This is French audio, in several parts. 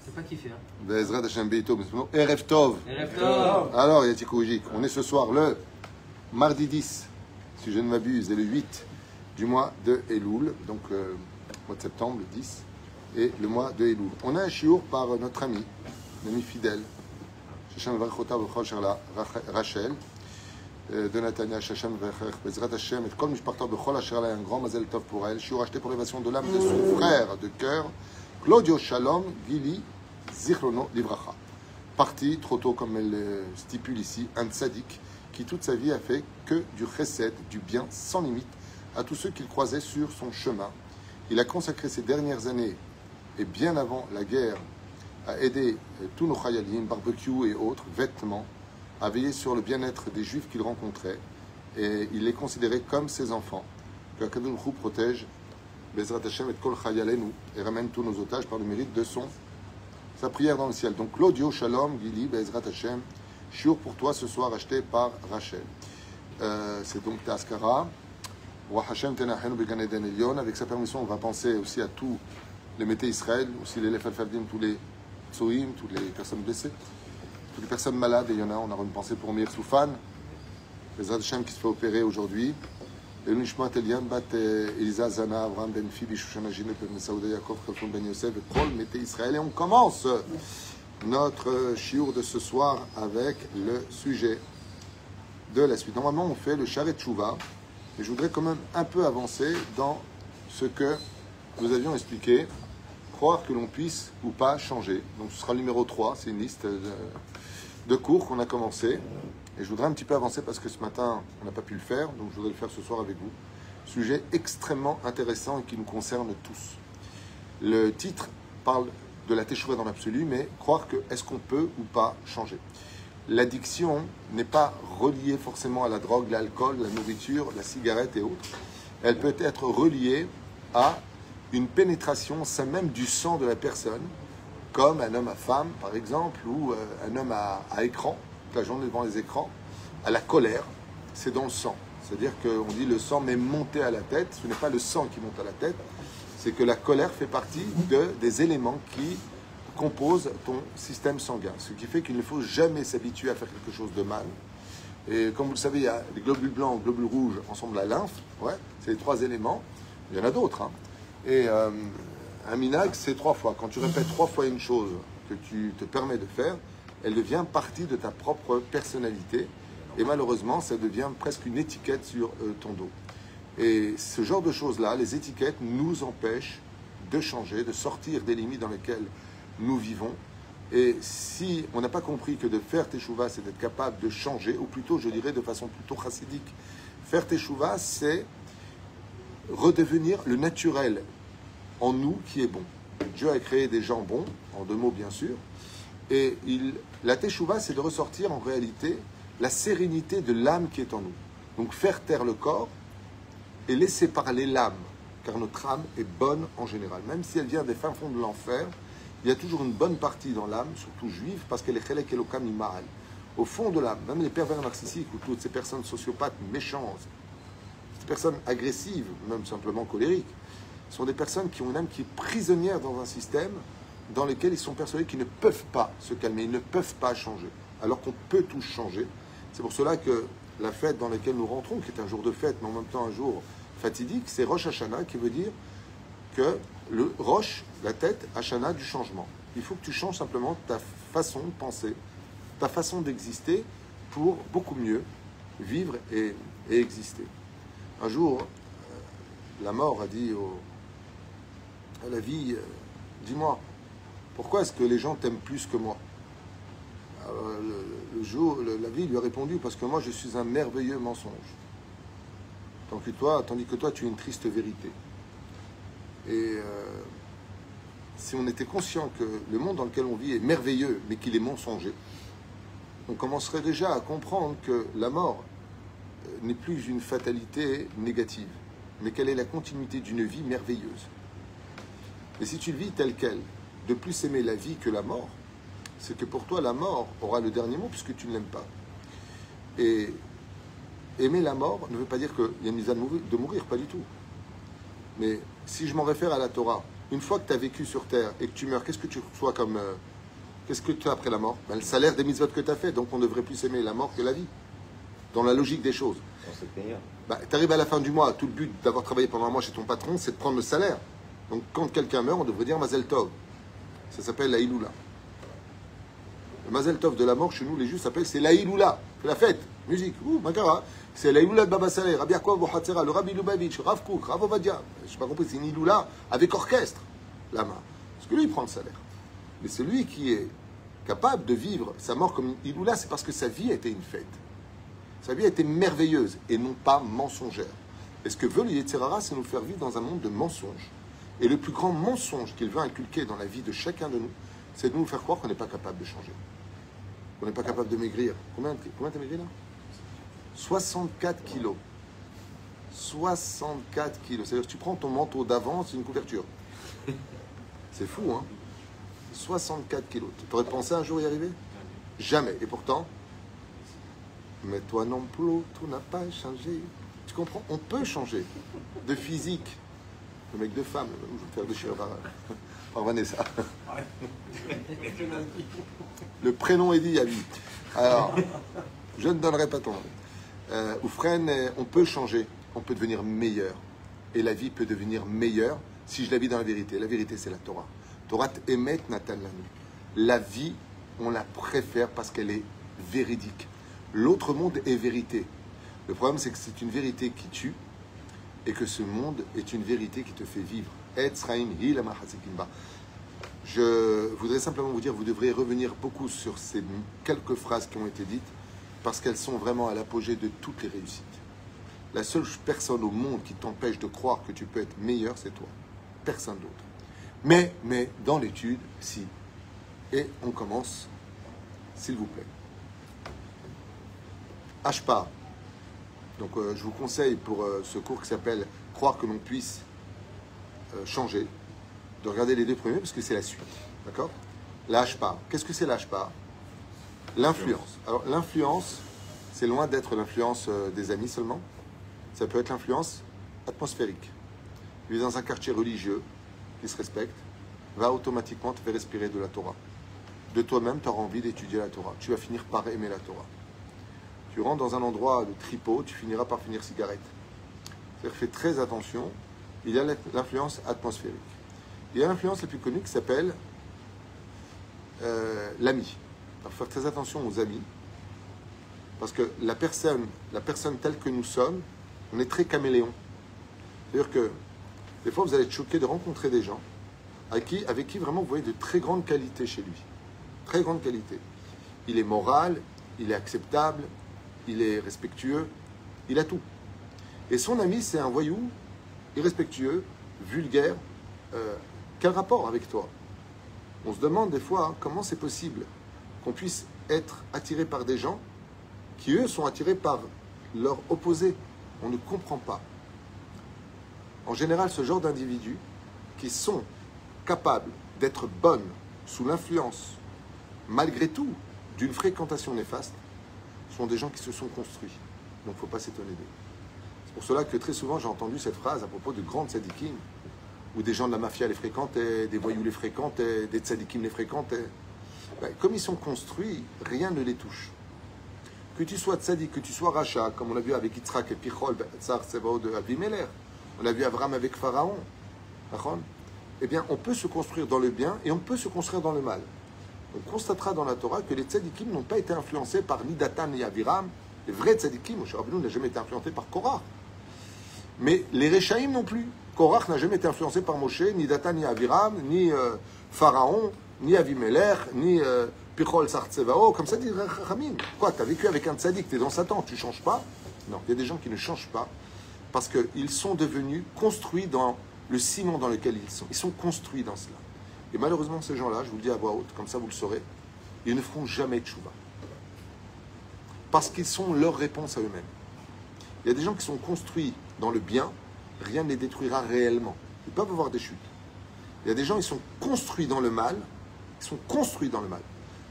C'est pas kiffé, hein. Bezrat Hashem Beito, Erev Tov. Erev Tov. Alors, Yatikoujik, on est ce soir le mardi 10, si je ne m'abuse, et le 8 du mois de Elul, donc mois de septembre, le 10, et le mois de Elul. On a un chiour par notre ami fidèle, Shachem Varchota Bechol Sherla Rachel, de Natania, Shachem Vercher, Bezrat Hashem, et Kol Mishparta Bechol Sherla, un grand Mazel Tov pour elle, chiour acheté pour l'élévation de l'âme de son frère de cœur, Claudio Shalom Gili Zichrono Livracha. Parti, trop tôt comme elle stipule ici, un tzaddik qui toute sa vie a fait que du chesed, du bien sans limite, à tous ceux qu'il croisait sur son chemin. Il a consacré ses dernières années, et bien avant la guerre, à aider tous nos chayalim, barbecue et autres, vêtements, à veiller sur le bien-être des juifs qu'il rencontrait, et il les considérait comme ses enfants. Que Akadosh Baruch Hu protège Bezrat Hashem et Kol Chayalenu, et ramène tous nos otages par le mérite de sa prière dans le ciel. Donc, Claudio, Shalom, Gili, Bezrat Hashem, chiour pour toi ce soir acheté par Rachel. C'est donc Taskara. Avec sa permission, on va penser aussi à tous les Mété Israël, aussi les Lef Al-Fardim, tous les Tsoïm, toutes les personnes blessées, toutes les personnes malades. Et il y en a, on a une pensée pour Meir Soufan, Bezrat Hashem qui se fait opérer aujourd'hui. Et l'Unishmat Elian, Bat Elisa Zana, Avram Ben Fibi, Shoshana Jinet, Ben Saouda Yaakov, Khalfon Ben Yosef, et Kol Mété Israël. Et on commence notre chiour de ce soir avec le sujet de la suite. Normalement, on fait le Sharet Tchouva, et je voudrais quand même un peu avancer dans ce que nous avions expliqué, croire que l'on puisse ou pas changer. Donc ce sera le numéro 3, c'est une liste de cours qu'on a commencé. Et je voudrais un petit peu avancer parce que ce matin, on n'a pas pu le faire, donc je voudrais le faire ce soir avec vous. Sujet extrêmement intéressant et qui nous concerne tous. Le titre parle de la teshuva dans l'absolu, mais croire que est-ce qu'on peut ou pas changer. L'addiction n'est pas reliée forcément à la drogue, l'alcool, la nourriture, la cigarette et autres. Elle peut être reliée à une pénétration, ça même du sang de la personne, comme un homme à femme, par exemple, ou un homme à écran, toute la journée devant les écrans, à la colère, c'est dans le sang. C'est-à-dire qu'on dit le sang m'est monté à la tête, ce n'est pas le sang qui monte à la tête, c'est que la colère fait partie des éléments qui composent ton système sanguin. Ce qui fait qu'il ne faut jamais s'habituer à faire quelque chose de mal. Et comme vous le savez, il y a les globules blancs, globules rouges, ensemble la lymphe, ouais, c'est les 3 éléments. Il y en a d'autres, hein. Et un minag, c'est 3 fois. Quand tu répètes 3 fois une chose que tu te permets de faire, elle devient partie de ta propre personnalité. Et malheureusement, ça devient presque une étiquette sur ton dos. Et ce genre de choses-là, les étiquettes, nous empêchent de changer, de sortir des limites dans lesquelles nous vivons. Et si on n'a pas compris que de faire teshuva, c'est d'être capable de changer, ou plutôt, je dirais de façon plutôt chassidique, faire teshuva, c'est redevenir le naturel en nous qui est bon. Dieu a créé des gens bons, en 2 mots bien sûr, et la teshuva, c'est de ressortir en réalité la sérénité de l'âme qui est en nous. Donc faire taire le corps et laisser parler l'âme, car notre âme est bonne en général. Même si elle vient des fins fonds de l'enfer, il y a toujours une bonne partie dans l'âme, surtout juive, parce qu'elle est chelek elokam imaal. Au fond de l'âme, même les pervers narcissiques ou toutes ces personnes sociopathes méchantes, ces personnes agressives, même simplement colériques, sont des personnes qui ont une âme qui est prisonnière dans un système dans lequel ils sont persuadés qu'ils ne peuvent pas se calmer, ils ne peuvent pas changer, alors qu'on peut tous changer. C'est pour cela que la fête dans laquelle nous rentrons, qui est un jour de fête, mais en même temps un jour fatidique, c'est Rosh Hashanah, qui veut dire que le Rosh, la tête, Hashanah du changement. Il faut que tu changes simplement ta façon de penser, ta façon d'exister pour beaucoup mieux vivre et exister. Un jour, la mort a dit à la vie, dis-moi, pourquoi est-ce que les gens t'aiment plus que moi? Alors, la vie lui a répondu, parce que moi je suis un merveilleux mensonge. Tandis que toi tu es une triste vérité. Et si on était conscient que le monde dans lequel on vit est merveilleux, mais qu'il est mensonger, on commencerait déjà à comprendre que la mort n'est plus une fatalité négative, mais qu'elle est la continuité d'une vie merveilleuse. Et si tu le vis tel quel, de plus aimer la vie que la mort, c'est que pour toi la mort aura le dernier mot puisque tu ne l'aimes pas. Et aimer la mort ne veut pas dire qu'il y a une mise à de mourir, pas du tout. Mais si je m'en réfère à la Torah, Une fois que tu as vécu sur terre et que tu meurs, qu'est-ce que tu reçois comme... qu'est-ce que tu as après la mort? Ben, le salaire des mitzvot que tu as fait. Donc on devrait plus aimer la mort que la vie. Dans la logique des choses. Ben, tu arrives à la fin du mois, tout le but d'avoir travaillé pendant un mois chez ton patron, c'est de prendre le salaire. Donc quand quelqu'un meurt, on devrait dire Mazel Tov. Ça s'appelle la Iloula. Le Mazel Tov de la mort, chez nous, les Juifs s'appellent, c'est la Iloula. C'est la fête. Musique. Ouh, Makara. C'est la Iloula de Baba Saleh, Rabbi Yaakov Bohatzera, le Rabbi Lubavitch, Rav Kook, Rav Ovadia. Je n'ai pas compris, c'est une Iloula avec orchestre, la main. Parce que lui, il prend le salaire. Mais celui qui est capable de vivre sa mort comme une Iloula, c'est parce que sa vie a été une fête. Sa vie a été merveilleuse et non pas mensongère. Et ce que veut le Yetzer Hara, c'est nous faire vivre dans un monde de mensonges. Et le plus grand mensonge qu'il veut inculquer dans la vie de chacun de nous, c'est de nous faire croire qu'on n'est pas capable de changer. Qu'on n'est pas capable de maigrir. Combien t'as maigri là? 64 kilos. 64 kilos. C'est-à-dire que tu prends ton manteau d'avant, c'est une couverture. C'est fou, hein? 64 kilos. Tu aurais pensé un jour y arriver? Jamais. Et pourtant, mais toi non plus, tout n'a pas changé. Tu comprends? On peut changer de physique. Le mec de femme, je vais me faire déchirer par Vanessa. Le prénom est dit, Yavi. Alors, je ne donnerai pas ton nom. Oufren, on peut changer, on peut devenir meilleur. Et la vie peut devenir meilleure si je la vis dans la vérité. La vérité, c'est la Torah. Torah Emet Natan Lanu. La vie, on la préfère parce qu'elle est véridique. L'autre monde est vérité. Le problème, c'est que c'est une vérité qui tue et que ce monde est une vérité qui te fait vivre. Je voudrais simplement vous dire, vous devrez revenir beaucoup sur ces quelques phrases qui ont été dites parce qu'elles sont vraiment à l'apogée de toutes les réussites. La seule personne au monde qui t'empêche de croire que tu peux être meilleur, c'est toi. Personne d'autre. Mais dans l'étude, si. Et on commence, s'il vous plaît. Ashpa. Donc je vous conseille pour ce cours qui s'appelle « Croire que l'on puisse changer », de regarder les deux premiers parce que c'est la suite. D'accord? L'ashpa. Qu'est-ce que c'est l'ashpa? L'influence. Alors l'influence, c'est loin d'être l'influence des amis seulement. Ça peut être l'influence atmosphérique. Vivre dans un quartier religieux qui se respecte va automatiquement te faire respirer de la Torah. De toi-même, tu auras envie d'étudier la Torah. Tu vas finir par aimer la Torah. Tu rentres dans un endroit de tripot, tu finiras par finir cigarette. C'est-à-dire, fais très attention. Il y a l'influence atmosphérique. Il y a l'influence la plus connue qui s'appelle l'ami. Il faut faire très attention aux amis. Parce que la personne telle que nous sommes, on est très caméléon. C'est-à-dire que des fois, vous allez être choqué de rencontrer des gens avec qui vraiment vous voyez de très grandes qualités chez lui. Très grande qualité. Il est moral, il est acceptable, il est respectueux, il a tout. Et son ami, c'est un voyou, irrespectueux, vulgaire. Quel rapport avec toi? On se demande des fois comment c'est possible qu'on puisse être attiré par des gens qui, eux, sont attirés par leur opposé. On ne comprend pas. En général, ce genre d'individus qui sont capables d'être bonnes sous l'influence, malgré tout, d'une fréquentation néfaste, sont des gens qui se sont construits. Donc il ne faut pas s'étonner d'eux. C'est pour cela que très souvent j'ai entendu cette phrase à propos de grandes tzadikim, où des gens de la mafia les fréquentaient, des voyous les fréquentaient, des tzadikim les fréquentaient. Ben, comme ils sont construits, rien ne les touche. Que tu sois tzadik, que tu sois rachat, comme on l'a vu avec Yitzhak et Pichol, Tsar Tsebao de Abimelech, on l'a vu Abraham avec Pharaon, eh bien on peut se construire dans le bien et on peut se construire dans le mal. On constatera dans la Torah que les tzadikim n'ont pas été influencés par ni Datan ni Aviram. Les vrais tzadikim, Moshe Rabbeinu n'a jamais été influencé par Korach. Mais les Réchaïm non plus. Korach n'a jamais été influencé par Moshe, ni Datan ni Aviram, ni Pharaon, ni Avimelech, ni Pichol Sartsevao. Comme ça dit Ramim. Quoi, tu as vécu avec un tzadik, tu es dans Satan, tu ne changes pas? Non, il y a des gens qui ne changent pas parce qu'ils sont devenus construits dans le ciment dans lequel ils sont. Ils sont construits dans cela. Et malheureusement, ces gens-là, je vous le dis à voix haute, comme ça vous le saurez, ils ne feront jamais de tchouva. Parce qu'ils sont leur réponse à eux-mêmes. Il y a des gens qui sont construits dans le bien, rien ne les détruira réellement. Ils peuvent avoir des chutes. Il y a des gens qui sont construits dans le mal,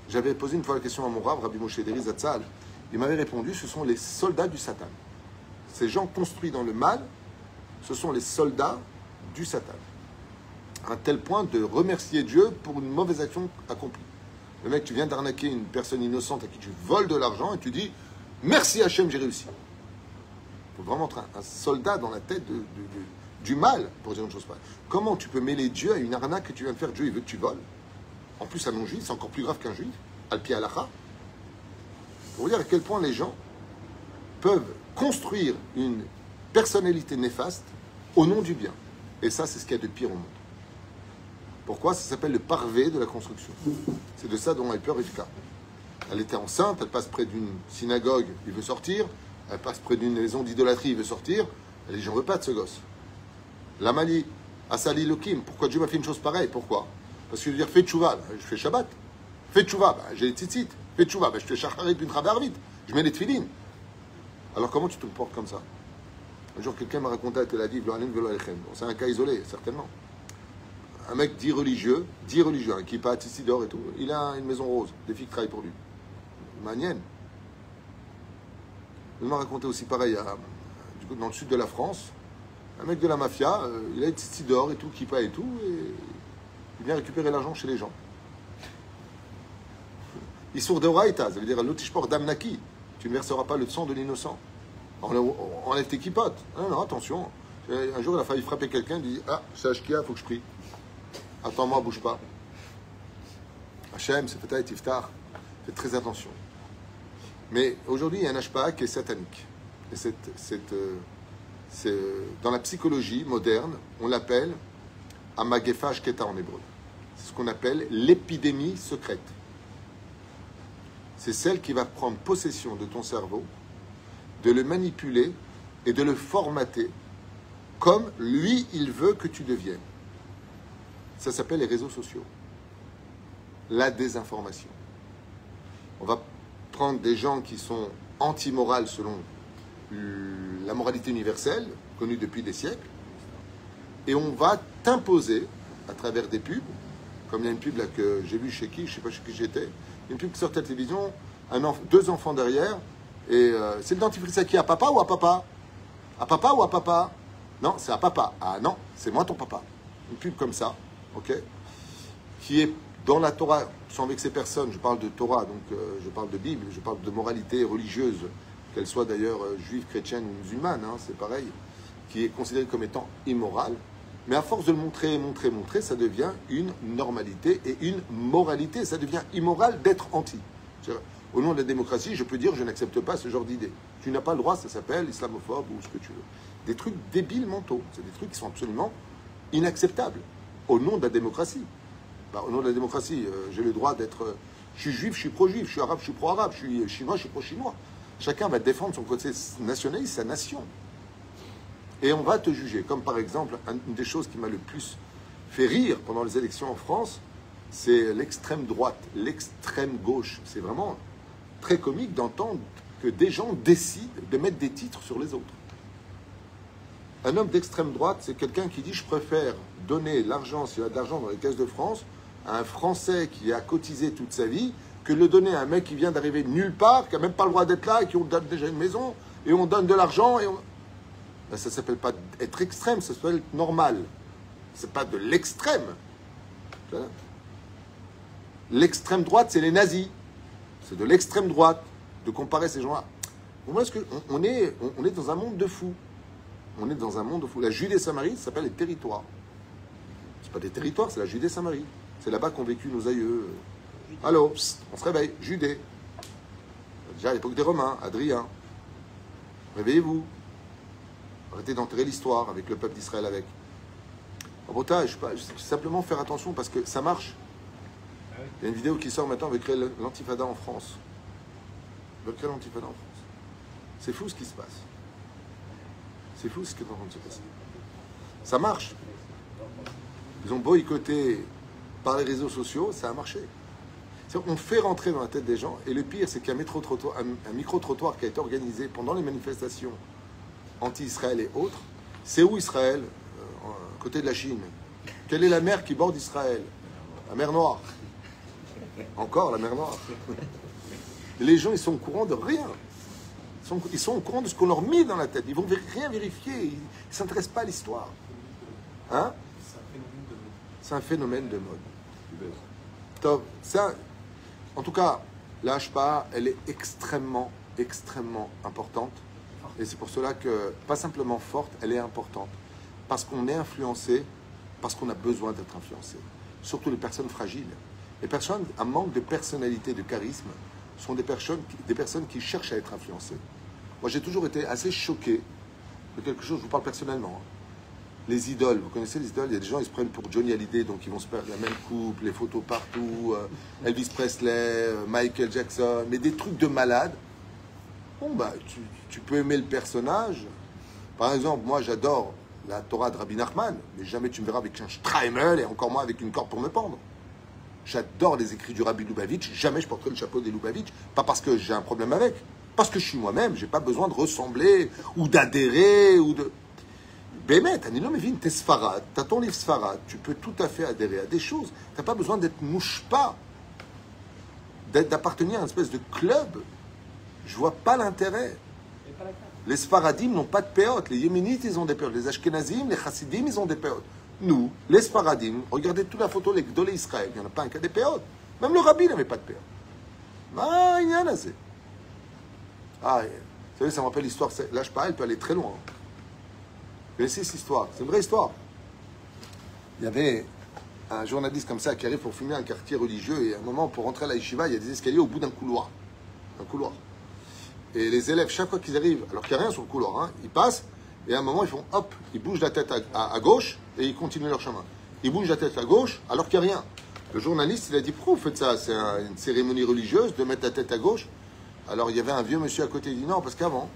J'avais posé une fois la question à mon Rav, Rabbi Moshe Deri Zatzal. Il m'avait répondu, ce sont les soldats du Satan. Ces gens construits dans le mal, ce sont les soldats du Satan. à un tel point de remercier Dieu pour une mauvaise action accomplie. Le mec, tu viens d'arnaquer une personne innocente à qui tu voles de l'argent et tu dis « Merci Hachem, j'ai réussi ». Il faut vraiment être un soldat dans la tête du mal pour dire une chose pareille. Comment tu peux mêler Dieu à une arnaque que tu viens de faire? Dieu, il veut que tu voles. En plus, un non-juif, c'est encore plus grave qu'un juif. Al-Pi Halacha. Pour vous dire à quel point les gens peuvent construire une personnalité néfaste au nom du bien. Et ça, c'est ce qu'il y a de pire au monde. Pourquoi? Ça s'appelle le parvé de la construction. C'est de ça dont a eu peur Rivka. Elle était enceinte, elle passe près d'une synagogue, il veut sortir. Elle passe près d'une maison d'idolâtrie, il veut sortir. Les gens ne veulent pas de ce gosse. L'Amali, Asali Lokim, pourquoi Dieu m'a fait une chose pareille? Pourquoi? Parce que je veux dire, fais tchouva, je fais Shabbat. Fais tchouva, j'ai les tzitzit. Fais tchouva, je fais shacharit bin travervit. Je mets les tefilines. Alors comment tu te comportes comme ça? Un jour, quelqu'un m'a raconté à Tel Aviv, c'est un cas isolé, certainement. Un mec dit religieux, un kippa, tissidor et tout. Il a une maison rose, des filles qui travaillent pour lui. Manienne. Il m'a raconté aussi pareil, du coup, dans le sud de la France, un mec de la mafia, il a des tissidor et tout, kippa et tout, et il vient récupérer l'argent chez les gens. Issour de Raïta, ça veut dire l'otishpor damnaki. Tu ne verseras pas le sang de l'innocent. Enlève tes kippotes. Non, non, attention. Un jour, il a failli frapper quelqu'un, il dit « Ah, c'est Ashkia, il faut que je prie. Attends-moi, bouge pas. Hachem, c'est Feta et Tiftar. Faites très attention. » Mais aujourd'hui, il y a un Hashpa qui est satanique. Et dans la psychologie moderne, on l'appelle Amagefa Shketa en hébreu. C'est ce qu'on appelle l'épidémie secrète. C'est celle qui va prendre possession de ton cerveau, de le manipuler et de le formater comme lui, il veut que tu deviennes. Ça s'appelle les réseaux sociaux. La désinformation. On va prendre des gens qui sont anti-morales selon la moralité universelle, connue depuis des siècles, et on va t'imposer, à travers des pubs, comme il y a une pub là que j'ai vue chez qui, je ne sais pas chez qui j'étais, une pub qui sortait à la télévision, deux enfants derrière, et c'est le dentifrice à qui? À papa ou à papa? À papa ou à papa? Non, c'est à papa. Ah non, c'est moi ton papa. Une pub comme ça, ok? Qui est dans la Torah, sans vexer personne, je parle de Torah, donc je parle de Bible, je parle de moralité religieuse, qu'elle soit d'ailleurs juive, chrétienne ou musulmane, hein, c'est pareil, qui est considérée comme étant immorale. Mais à force de le montrer, ça devient une normalité et une moralité. Ça devient immoral d'être anti. Au nom de la démocratie, je peux dire je n'accepte pas ce genre d'idée. Tu n'as pas le droit, ça s'appelle islamophobe ou ce que tu veux. Des trucs débiles mentaux. C'est des trucs qui sont absolument inacceptables. Au nom de la démocratie. Bah, au nom de la démocratie, j'ai le droit d'être... je suis juif, je suis pro-juif. Je suis arabe, je suis pro-arabe. Je suis chinois, je suis pro-chinois. Chacun va défendre son côté nationaliste, sa nation. Et on va te juger. Comme par exemple, une des choses qui m'a le plus fait rire pendant les élections en France, c'est l'extrême droite, l'extrême gauche. C'est vraiment très comique d'entendre que des gens décident de mettre des titres sur les autres. Un homme d'extrême droite, c'est quelqu'un qui dit « Je préfère donner l'argent, s'il y a de l'argent dans les caisses de France, à un Français qui a cotisé toute sa vie, que de le donner à un mec qui vient d'arriver de nulle part, qui n'a même pas le droit d'être là, et qui on donne déjà une maison, et on donne de l'argent, et on... » Ben, ça ne s'appelle pas être extrême, ça s'appelle être normal. Ce n'est pas de l'extrême. L'extrême droite, c'est les nazis. C'est de l'extrême droite de comparer ces gens-là. On est dans un monde de fous. On est dans un monde de fous. La Judée-Samarie, ça s'appelle les territoires. Ce pas des territoires, c'est la Judée-Samarie. C'est là-bas qu'ont vécu nos aïeux. Allô, on se réveille, Judée. Déjà à l'époque des Romains, Adrien. Réveillez-vous. Arrêtez d'enterrer l'histoire avec le peuple d'Israël avec. En Bretagne, simplement faire attention parce que ça marche. Il y a une vidéo qui sort maintenant avec l'antifada en France. Ils veulent créer l'antifada en France. C'est fou ce qui se passe. C'est fou ce qui est en train de se passer. Ça marche. Ils ont boycotté par les réseaux sociaux, ça a marché. On fait rentrer dans la tête des gens, et le pire, c'est qu'il y a un micro-trottoir qui a été organisé pendant les manifestations anti-Israël et autres. C'est où Israël? À côté de la Chine. Quelle est la mer qui borde Israël? La mer Noire. Encore la mer Noire. Les gens, ils sont au courant de rien. Ils sont au courant de ce qu'on leur met dans la tête. Ils vont rien vérifier. Ils ne s'intéressent pas à l'histoire. Hein? C'est un phénomène de mode. Top. Ça, en tout cas, la HPA, elle est extrêmement, extrêmement importante. Et c'est pour cela que, pas simplement forte, elle est importante. Parce qu'on est influencé, parce qu'on a besoin d'être influencé. Surtout les personnes fragiles. Les personnes à manque de personnalité, de charisme, sont des personnes qui cherchent à être influencées. Moi, j'ai toujours été assez choqué de quelque chose, je vous parle personnellement. Les idoles, vous connaissez les idoles? Il y a des gens, ils se prennent pour Johnny Hallyday, donc ils vont se faire la même coupe, les photos partout, Elvis Presley, Michael Jackson, mais des trucs de malade. Bon, bah, tu peux aimer le personnage. Par exemple, moi, j'adore la Torah de Rabbi Nachman, mais jamais tu me verras avec un Streimel et encore moins avec une corde pour me pendre. J'adore les écrits du Rabbi Lubavitch, jamais je porterai le chapeau des Lubavitch, pas parce que j'ai un problème avec, parce que je suis moi-même, j'ai pas besoin de ressembler ou d'adhérer ou de... Bémet, Anilo Mevin, t'es Sfarad, t'as ton livre Sfarad, tu peux tout à fait adhérer à des choses, t'as pas besoin d'être mouche-pas, d'appartenir à une espèce de club. Je vois pas l'intérêt. Les Sfaradim n'ont pas de péotes. Les Yéménites, ils ont des péotes. Les Ashkenazim, les Chassidim, ils ont des péotes. Nous, les Sfaradim, regardez toute la photo, les Gdolé Israël, il n'y en a pas un qui a des péotes. Même le Rabbi n'avait pas de péotes. Ah, il y en a assez. Ah, vous savez, ça me rappelle l'histoire. Là, je parle, elle peut aller très loin. Vous connaissez cette histoire? C'est une vraie histoire. Il y avait un journaliste comme ça qui arrive pour filmer un quartier religieux et à un moment, pour rentrer à la yeshiva, il y a des escaliers au bout d'un couloir. Un couloir. Et les élèves, chaque fois qu'ils arrivent, alors qu'il n'y a rien sur le couloir, hein, ils passent, et à un moment, ils font hop, ils bougent la tête à gauche, et ils continuent leur chemin. Ils bougent la tête à gauche, alors qu'il n'y a rien. Le journaliste, il a dit, pourquoi vous faites ça? C'est une cérémonie religieuse de mettre la tête à gauche. Alors il y avait un vieux monsieur à côté, il dit, non, parce qu'avant,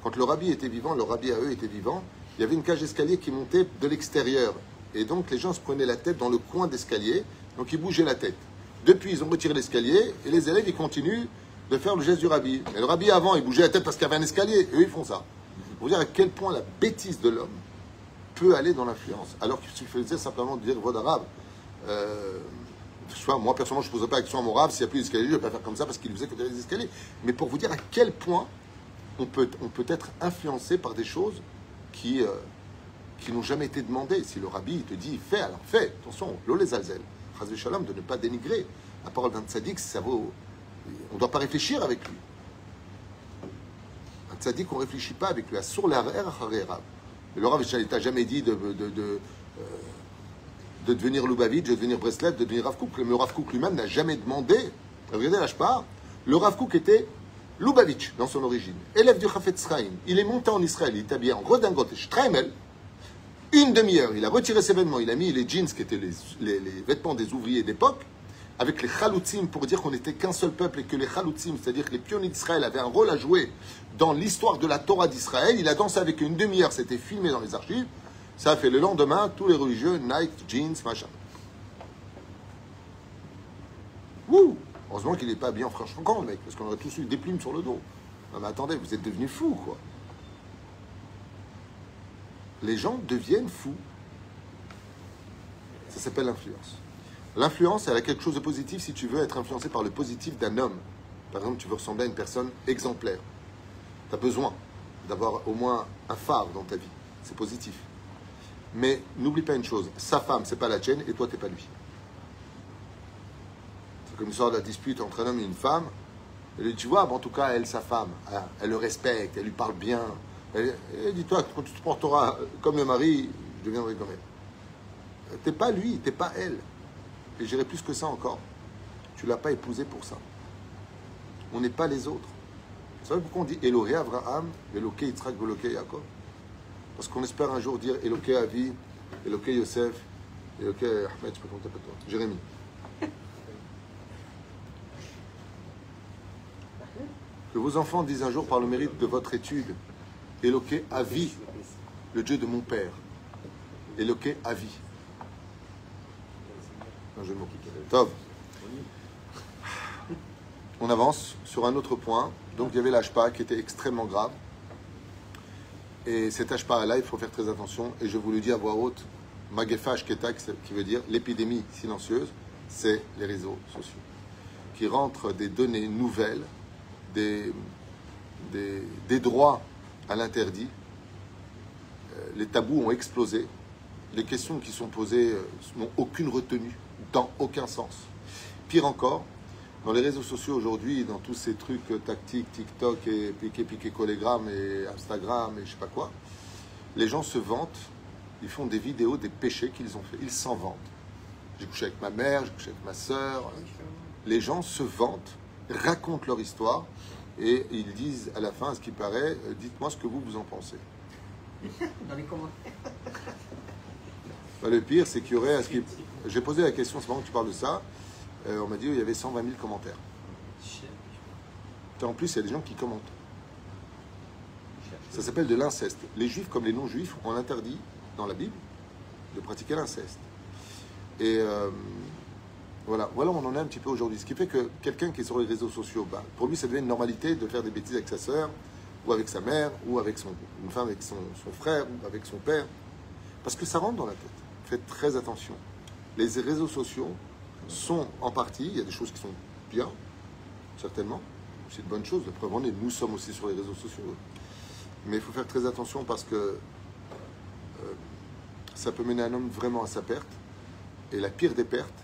quand le rabbi était vivant, le rabbi à eux était vivant, il y avait une cage d'escalier qui montait de l'extérieur. Et donc les gens se prenaient la tête dans le coin d'escalier, donc ils bougeaient la tête. Depuis, ils ont retiré l'escalier, et les élèves, ils continuent de faire le geste du rabbi. Et le rabbi, avant, il bougeait la tête parce qu'il y avait un escalier. Et eux, ils font ça. Pour dire à quel point la bêtise de l'homme peut aller dans l'influence. Alors qu'il suffisait simplement de dire voix d'arabe. Moi, personnellement, je ne poserais pas action à mon rave. S'il n'y a plus d'escalier, je ne vais pas faire comme ça parce qu'il faisait que des escaliers. Mais pour vous dire à quel point on peut être influencé par des choses qui n'ont jamais été demandées. Si le rabbi te dit fais, alors fais. Attention, l'olé zalzel. Chazvé shalom, de ne pas dénigrer. La parole d'un tzaddik, ça vaut. On ne doit pas réfléchir avec lui. Un tzaddik, on ne réfléchit pas avec lui. Sur la rare. Et le Rav, il t'a jamais dit de devenir Lubavitch, de devenir Breslev, de devenir Rav Kook. Mais le Rav Kook lui-même n'a jamais demandé. Regardez, là, je pars. Le Rav Kook était Lubavitch dans son origine. Élève du Chafetz Chaim. Il est monté en Israël. Il est habillé en redingote et streimel. Une demi-heure. Il a retiré ses vêtements. Il a mis les jeans qui étaient les vêtements des ouvriers d'époque, avec les chaloutzim, pour dire qu'on n'était qu'un seul peuple et que les chaloutzim, c'est-à-dire que les pionniers d'Israël, avaient un rôle à jouer dans l'histoire de la Torah d'Israël. Il a dansé avec une demi-heure, c'était filmé dans les archives. Ça a fait le lendemain, tous les religieux, Nike, jeans, machin. Ouh! Heureusement qu'il n'est pas bien franchement, le mec, parce qu'on aurait tous eu des plumes sur le dos. Non mais attendez, vous êtes devenus fous, quoi. Les gens deviennent fous. Ça s'appelle l'influence. L'influence, elle a quelque chose de positif si tu veux être influencé par le positif d'un homme. Par exemple, tu veux ressembler à une personne exemplaire. Tu as besoin d'avoir au moins un phare dans ta vie. C'est positif. Mais n'oublie pas une chose, sa femme, c'est pas la tienne et toi, t'es pas lui. C'est comme une sorte de la dispute entre un homme et une femme. Et tu vois, en tout cas, elle, sa femme, elle le respecte, elle lui parle bien. Et dis-toi, quand tu te porteras comme le mari, je deviendrai comme elle. T'es pas lui, t'es pas elle. Et j'irai plus que ça encore. Tu ne l'as pas épousé pour ça. On n'est pas les autres. Vous savez pourquoi on dit Elohé Abraham, Elohé Yitzhak, Elohé Yaakov? Parce qu'on espère un jour dire Elohé Avi, Elohé Yosef, Elohé Ahmed, je peux compter pour toi. Jérémie. Que vos enfants disent un jour par le mérite de votre étude Elohé Avi, le Dieu de mon père. Elohé Avi. Tov. On avance sur un autre point. Donc il y avait l'HPA qui était extrêmement grave. Et cet HPA-là, il faut faire très attention. Et je vous le dis à voix haute, Magefa Ashketa, qui veut dire l'épidémie silencieuse, c'est les réseaux sociaux. Qui rentrent des données nouvelles, des droits à l'interdit. Les tabous ont explosé. les questions qui sont posées n'ont aucune retenue, dans aucun sens. Pire encore, dans les réseaux sociaux aujourd'hui, dans tous ces trucs tactiques, TikTok et piqué collégramme et Instagram et je sais pas quoi, les gens se vantent, ils font des vidéos des péchés qu'ils ont fait, ils s'en vantent. J'ai couché avec ma mère, j'ai couché avec ma soeur. Les gens se vantent, racontent leur histoire et ils disent à la fin, à ce qui paraît, dites-moi ce que vous en pensez. Dans les commentaires. Bah, le pire, c'est qu'il y aurait... J'ai posé la question, c'est marrant que tu parles de ça, on m'a dit il y avait 120 000 commentaires. En plus, il y a des gens qui commentent. Ça s'appelle de l'inceste. Les juifs, comme les non-juifs, ont interdit dans la Bible de pratiquer l'inceste. Et voilà où on en est un petit peu aujourd'hui. Ce qui fait que quelqu'un qui est sur les réseaux sociaux, bah, pour lui, ça devient une normalité de faire des bêtises avec sa sœur, ou avec sa mère, ou avec une femme avec son frère, ou avec son père. Parce que ça rentre dans la tête. Faites très attention. Les réseaux sociaux sont en partie, il y a des choses qui sont bien, certainement. C'est une bonne chose, la preuve en est, nous sommes aussi sur les réseaux sociaux. Mais il faut faire très attention parce que ça peut mener un homme vraiment à sa perte. Et la pire des pertes,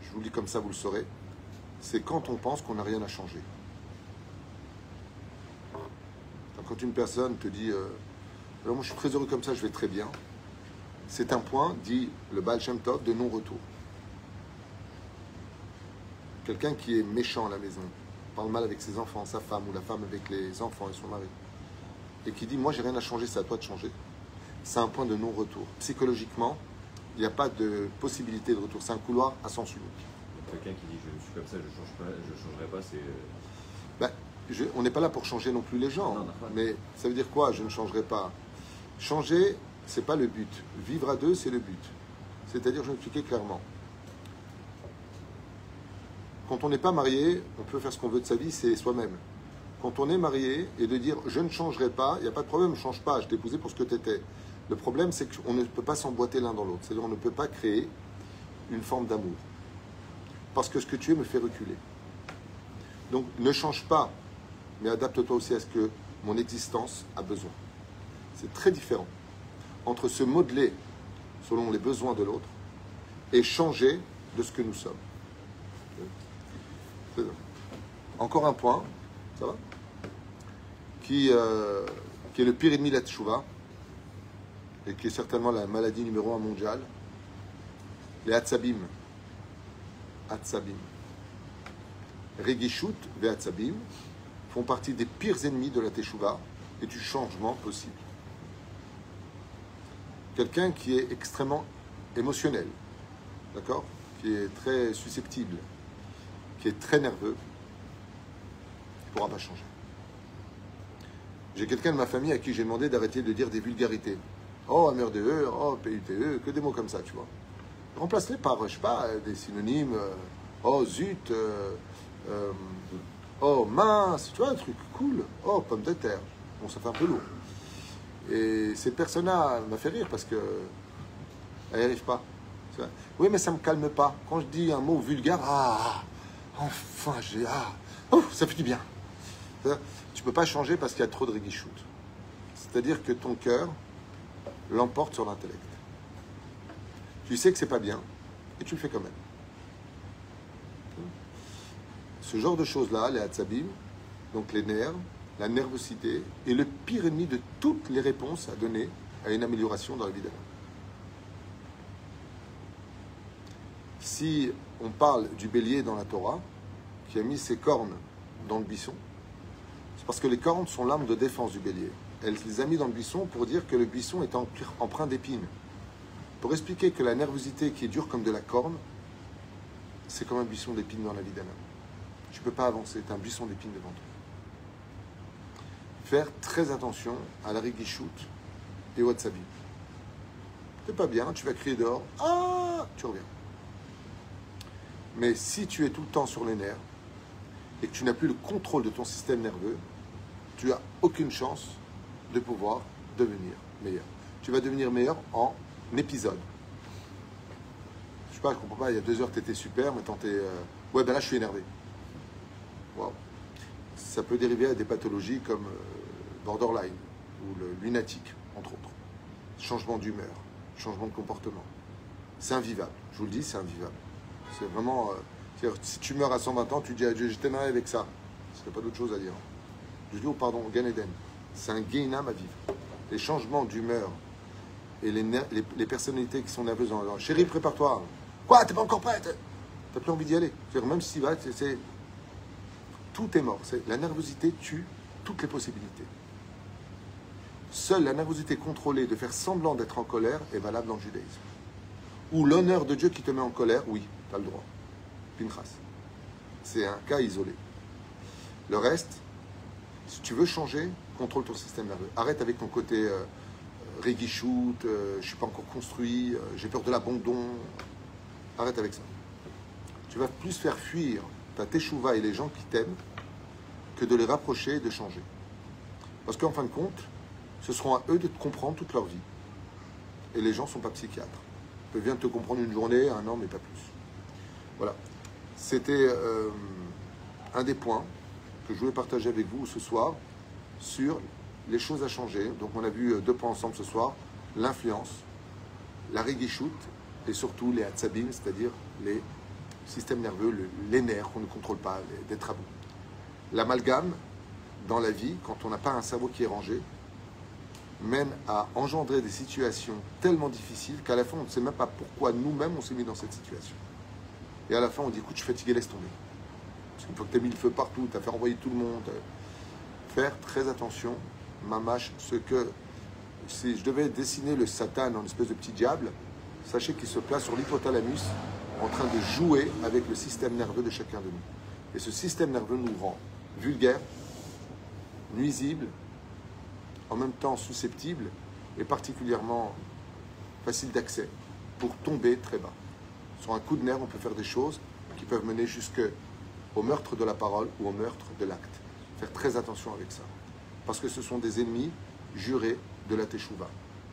je vous le dis comme ça, vous le saurez, c'est quand on pense qu'on n'a rien à changer. Quand une personne te dit alors moi je suis très heureux comme ça, je vais très bien, c'est un point, dit le Baal Shem Tov, de non-retour. Quelqu'un qui est méchant à la maison, parle mal avec ses enfants, sa femme, ou la femme avec les enfants et son mari, et qui dit moi j'ai rien à changer, c'est à toi de changer, c'est un point de non-retour. Psychologiquement, il n'y a pas de possibilité de retour, c'est un couloir à sens unique. Quelqu'un qui dit je suis comme ça, je changerai pas, c'est... Ben, on n'est pas là pour changer non plus les gens, non, mais ça veut dire quoi, je ne changerai pas? Changer, c'est pas le but. Vivre à deux, c'est le but. C'est-à-dire, je vais expliquer clairement. Quand on n'est pas marié, on peut faire ce qu'on veut de sa vie, c'est soi-même. Quand on est marié, et de dire je ne changerai pas, il n'y a pas de problème, ne change pas, je t'ai épousé pour ce que tu étais. Le problème, c'est qu'on ne peut pas s'emboîter l'un dans l'autre. C'est-à-dire, on ne peut pas créer une forme d'amour. Parce que ce que tu es me fait reculer. Donc, ne change pas, mais adapte-toi aussi à ce que mon existence a besoin. C'est très différent entre se modeler selon les besoins de l'autre et changer de ce que nous sommes. Encore un point, ça va, qui est le pire ennemi de la teshuvah et qui est certainement la maladie numéro 1 mondiale, les hatzabim. Hatzabim. Regishut ve hatzabim font partie des pires ennemis de la teshuvah et du changement possible. Quelqu'un qui est extrêmement émotionnel, d'accord, qui est très susceptible, qui est très nerveux, il ne pourra pas changer. J'ai quelqu'un de ma famille à qui j'ai demandé d'arrêter de dire des vulgarités. Oh, MRDE, oh, PUTE, que des mots comme ça, tu vois. Remplace-les par, je sais pas, des synonymes, oh, zut, oh, mince, tu vois, un truc cool, oh, pomme de terre. Bon, ça fait un peu lourd. Et cette personne-là m'a fait rire parce que elle n'y arrive pas. Oui, mais ça ne me calme pas. Quand je dis un mot vulgaire, enfin, ça fait du bien. Tu ne peux pas changer parce qu'il y a trop de réguichoute. C'est-à-dire que ton cœur l'emporte sur l'intellect. Tu sais que c'est pas bien et tu le fais quand même. Ce genre de choses-là, les hatzabim, donc les nerfs, la nervosité, est le pire ennemi de toutes les réponses à donner à une amélioration dans la vie d'un homme. Si on parle du bélier dans la Torah, qui a mis ses cornes dans le buisson, c'est parce que les cornes sont l'arme de défense du bélier. Elle les a mis dans le buisson pour dire que le buisson est empreint d'épines. Pour expliquer que la nervosité qui est dure comme de la corne, c'est comme un buisson d'épines dans la vie d'un homme. Tu ne peux pas avancer, tu as un buisson d'épines devant toi. Faire très attention à la rigichout et au hatzabi. C'est pas bien, tu vas crier dehors, tu reviens. Mais si tu es tout le temps sur les nerfs et que tu n'as plus le contrôle de ton système nerveux, tu n'as aucune chance de pouvoir devenir meilleur. Tu vas devenir meilleur en épisode. Je sais pas, je comprends pas, il y a 2 heures tu étais super, maintenant tu es... ouais, ben là je suis énervé. Wow. Ça peut dériver à des pathologies comme borderline ou le lunatique, entre autres. Changement d'humeur. changement de comportement. C'est invivable. Je vous le dis, c'est invivable. C'est vraiment... si tu meurs à 120 ans, tu dis à Dieu, je t'aimerais avec ça. Il n'y a pas d'autre chose à dire. Je dis, oh pardon, Gan Eden. C'est un Gehinam à vivre. Les changements d'humeur et les personnalités qui sont nerveuses dans chérie, prépare-toi. Quoi, t'es pas encore prête? T'as plus envie d'y aller. Même si tu vas, tout est mort. La nervosité tue toutes les possibilités. Seule la nervosité contrôlée de faire semblant d'être en colère est valable dans le judaïsme. Ou l'honneur de Dieu qui te met en colère, oui, tu as le droit. Pinchas. C'est un cas isolé. Le reste, si tu veux changer, contrôle ton système nerveux. Arrête avec ton côté réguichoute, je ne suis pas encore construit, j'ai peur de l'abandon. Arrête avec ça. Tu vas plus faire fuir ta teshuva et les gens qui t'aiment que de les rapprocher et de changer. Parce qu'en fin de compte, ce seront à eux de te comprendre toute leur vie. Et les gens ne sont pas psychiatres. Ils peuvent bien te comprendre une journée, un an, mais pas plus. Voilà. C'était un des points que je voulais partager avec vous ce soir sur les choses à changer. Donc on a vu 2 points ensemble ce soir. L'influence, la réguichoute et surtout les hatzabim, c'est-à-dire les systèmes nerveux, les nerfs qu'on ne contrôle pas, des travaux. L'amalgame dans la vie, quand on n'a pas un cerveau qui est rangé, mène à engendrer des situations tellement difficiles qu'à la fin, on ne sait même pas pourquoi nous-mêmes on s'est mis dans cette situation. Et à la fin, on dit, écoute, je suis fatigué, laisse tomber. Parce qu'une fois que tu as mis le feu partout, tu as fait envoyer tout le monde. Faire très attention, mamache, si je devais dessiner le Satan en une espèce de petit diable, sachez qu'il se place sur l'hypothalamus en train de jouer avec le système nerveux de chacun de nous. Et ce système nerveux nous rend vulgaire, nuisible, en même temps susceptible et particulièrement facile d'accès pour tomber très bas. Sur un coup de nerf, on peut faire des choses qui peuvent mener jusqu'au meurtre de la parole ou au meurtre de l'acte. Faire très attention avec ça. Parce que ce sont des ennemis jurés de la teshuva,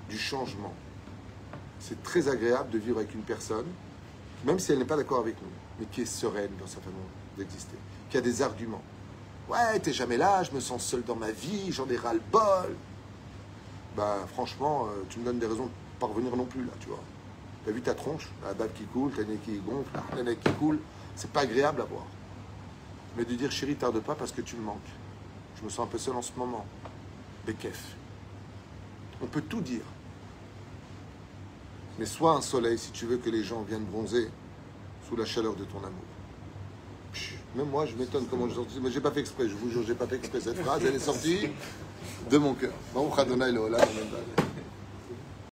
du changement. C'est très agréable de vivre avec une personne, même si elle n'est pas d'accord avec nous, mais qui est sereine dans sa façon d'exister, qui a des arguments. Ouais, t'es jamais là, je me sens seul dans ma vie, j'en ai ras-le-bol. Ben, franchement, tu me donnes des raisons de ne pas revenir non plus, là, tu vois. T'as vu ta tronche, la bave qui coule, ta nez qui gonfle, la nez qui coule, c'est pas agréable à voir. Mais de dire, chérie, tarde pas parce que tu me manques. Je me sens un peu seul en ce moment. Bekef. On peut tout dire. Mais sois un soleil si tu veux que les gens viennent bronzer sous la chaleur de ton amour. Même moi, je m'étonne comment je sortis. Mais j'ai pas fait exprès, je vous jure, j'ai pas fait exprès. Cette phrase, elle est sortie de mon cœur.